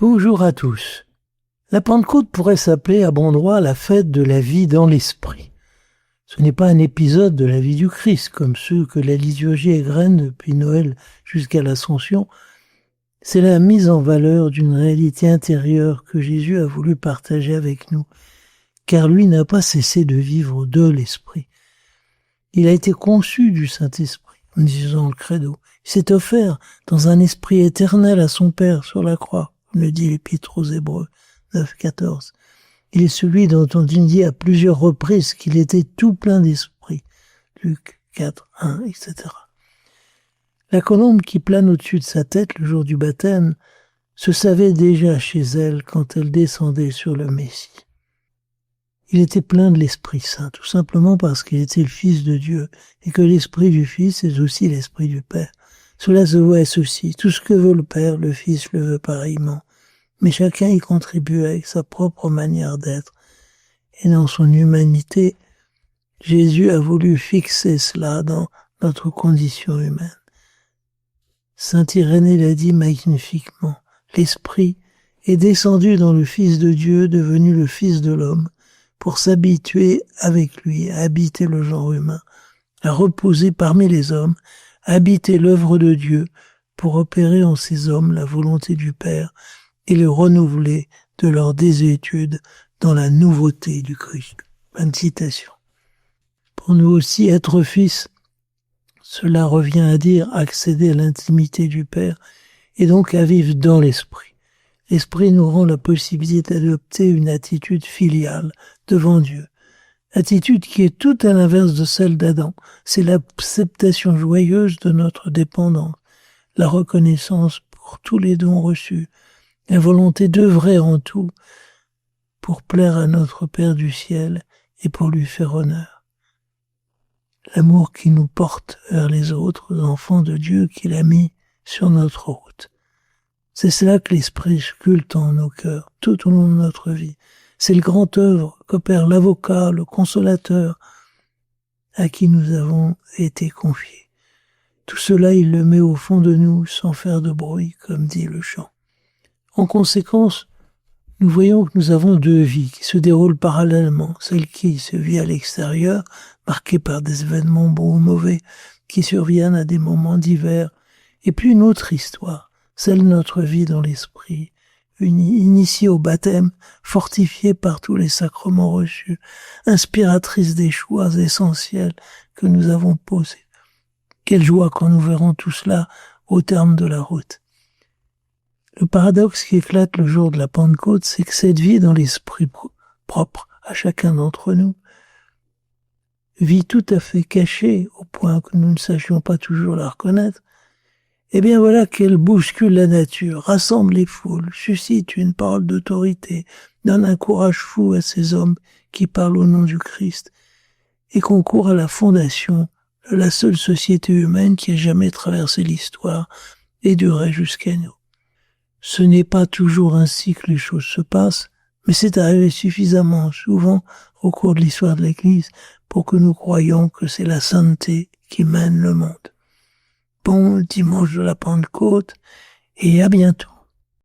Bonjour à tous. La Pentecôte pourrait s'appeler à bon droit la fête de la vie dans l'esprit. Ce n'est pas un épisode de la vie du Christ, comme ceux que la liturgie égrène depuis Noël jusqu'à l'Ascension. C'est la mise en valeur d'une réalité intérieure que Jésus a voulu partager avec nous, car lui n'a pas cessé de vivre de l'Esprit. Il a été conçu du Saint-Esprit, en disant le credo. Il s'est offert dans un esprit éternel à son Père sur la croix, comme le dit l'Épître aux Hébreux 9,14. Il est celui dont on dit à plusieurs reprises qu'il était tout plein d'esprit. Luc 4, 1, etc. La colombe qui plane au-dessus de sa tête le jour du baptême se savait déjà chez elle quand elle descendait sur le Messie. Il était plein de l'Esprit Saint, tout simplement parce qu'il était le Fils de Dieu et que l'Esprit du Fils est aussi l'Esprit du Père. Cela se voit aussi. Tout ce que veut le Père, le Fils le veut pareillement. Mais chacun y contribue avec sa propre manière d'être. Et dans son humanité, Jésus a voulu fixer cela dans notre condition humaine. Saint Irénée l'a dit magnifiquement. L'Esprit est descendu dans le Fils de Dieu, devenu le Fils de l'homme, pour s'habituer avec lui, à habiter le genre humain, à reposer parmi les hommes, à habiter l'œuvre de Dieu, pour opérer en ces hommes la volonté du Père et le renouveler de leur désuétude dans la nouveauté du Christ. Fin de citation. Pour nous aussi, être fils, cela revient à dire accéder à l'intimité du Père et donc à vivre dans l'Esprit. L'Esprit nous rend la possibilité d'adopter une attitude filiale devant Dieu. Attitude qui est tout à l'inverse de celle d'Adam. C'est l'acceptation joyeuse de notre dépendance, la reconnaissance pour tous les dons reçus, la volonté d'œuvrer en tout pour plaire à notre Père du ciel et pour lui faire honneur. L'amour qui nous porte vers les autres enfants de Dieu qu'il a mis sur notre route. C'est cela que l'Esprit sculpte en nos cœurs tout au long de notre vie. C'est le grand œuvre qu'opère l'avocat, le consolateur, à qui nous avons été confiés. Tout cela, il le met au fond de nous sans faire de bruit, comme dit le chant. En conséquence, nous voyons que nous avons deux vies qui se déroulent parallèlement. Celle qui se vit à l'extérieur, marquée par des événements bons ou mauvais, qui surviennent à des moments divers, et puis une autre histoire, celle de notre vie dans l'esprit, initiée au baptême, fortifiée par tous les sacrements reçus, inspiratrice des choix essentiels que nous avons posés. Quelle joie quand nous verrons tout cela au terme de la route. Le paradoxe qui éclate le jour de la Pentecôte, c'est que cette vie dans l'esprit propre à chacun d'entre nous, vie tout à fait cachée au point que nous ne sachions pas toujours la reconnaître, eh bien voilà qu'elle bouscule la nature, rassemble les foules, suscite une parole d'autorité, donne un courage fou à ces hommes qui parlent au nom du Christ et concourt à la fondation de la seule société humaine qui ait jamais traversé l'histoire et duré jusqu'à nous. Ce n'est pas toujours ainsi que les choses se passent, mais c'est arrivé suffisamment souvent au cours de l'histoire de l'Église pour que nous croyions que c'est la sainteté qui mène le monde. Bon dimanche de la Pentecôte et à bientôt.